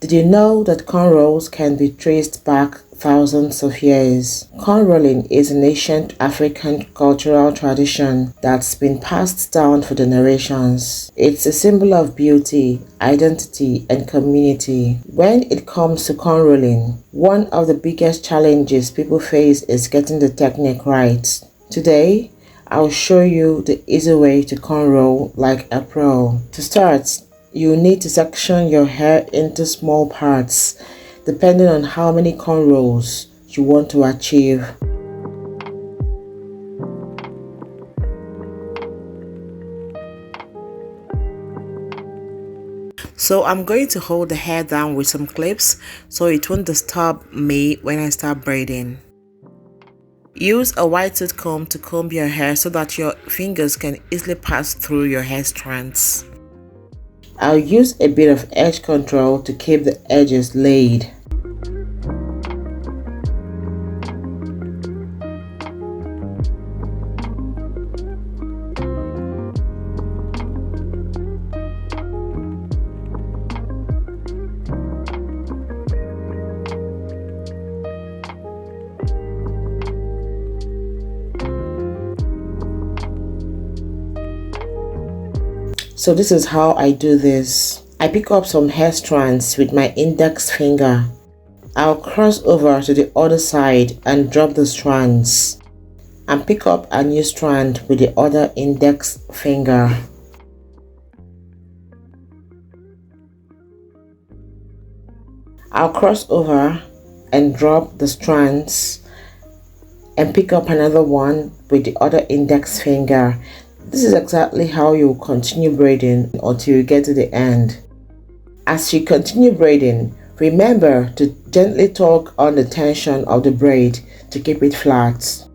Did you know that cornrows can be traced back thousands of years? Cornrolling is an ancient African cultural tradition that's been passed down for generations. It's a symbol of beauty, identity, and community. When it comes to cornrolling, one of the biggest challenges people face is getting the technique right. Today, I'll show you the easy way to cornrow like a pro. To start, you need to section your hair into small parts, depending on how many cornrows you want to achieve. So I'm going to hold the hair down with some clips so it won't disturb me when I start braiding. Use a wide tooth comb to comb your hair so that your fingers can easily pass through your hair strands. I'll use a bit of edge control to keep the edges laid. So this is how I do this. I pick up some hair strands with my index finger. I'll cross over to the other side and drop the strands, and pick up a new strand with the other index finger. I'll cross over and drop the strands and pick up another one with the other index finger. This is exactly how you continue braiding until you get to the end. As you continue braiding, remember to gently tug on the tension of the braid to keep it flat.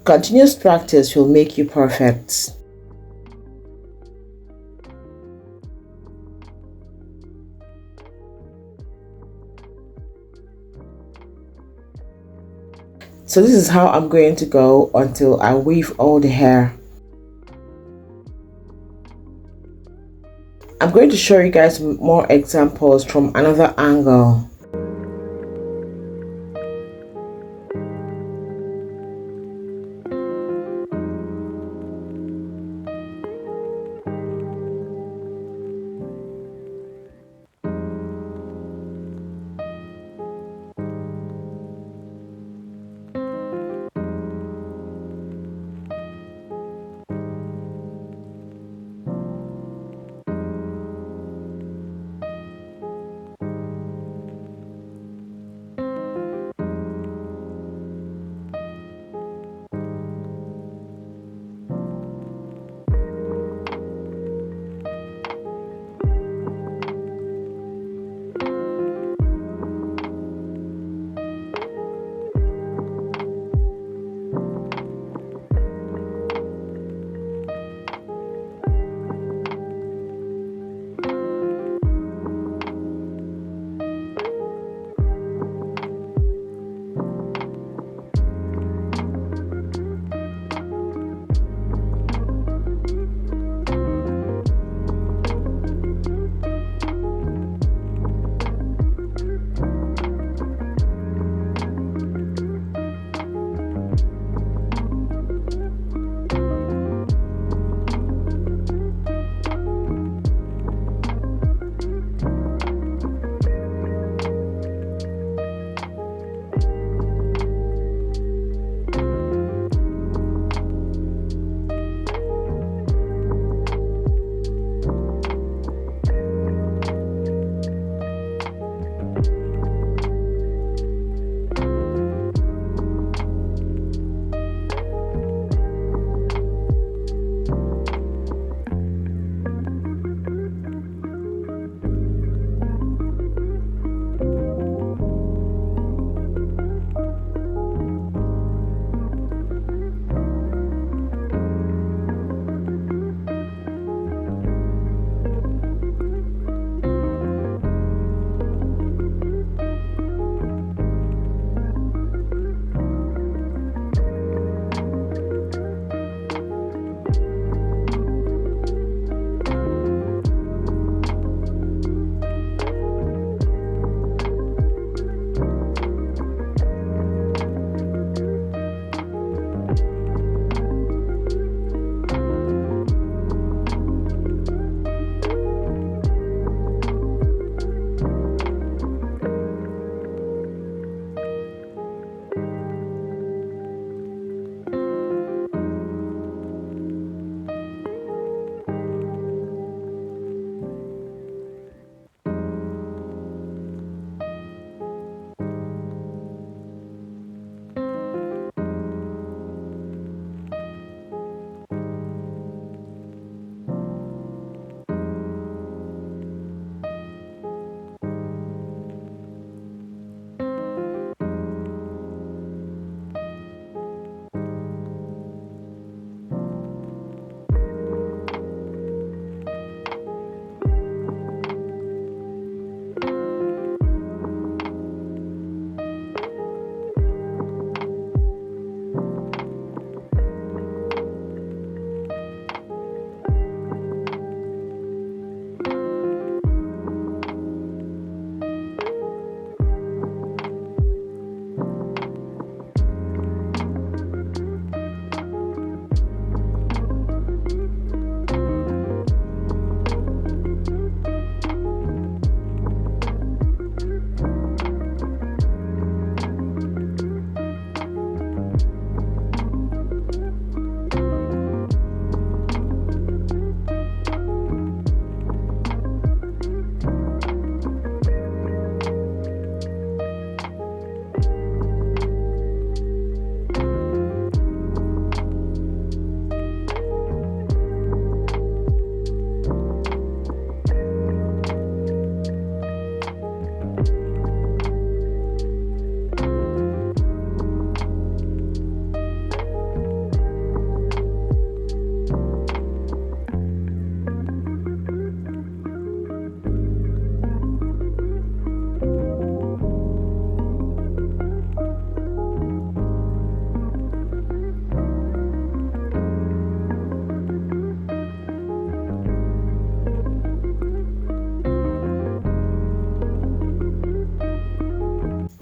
Continuous practice will make you perfect. So this is how I'm going to go until I weave all the hair. I'm going to show you guys more examples from another angle.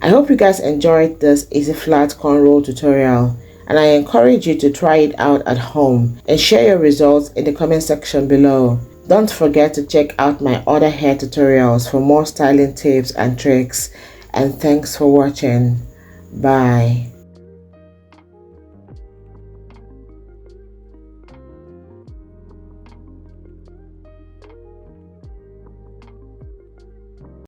I hope you guys enjoyed this easy flat cornrow tutorial, and I encourage you to try it out at home and share your results in the comment section below. Don't forget to check out my other hair tutorials for more styling tips and tricks, and thanks for watching. Bye.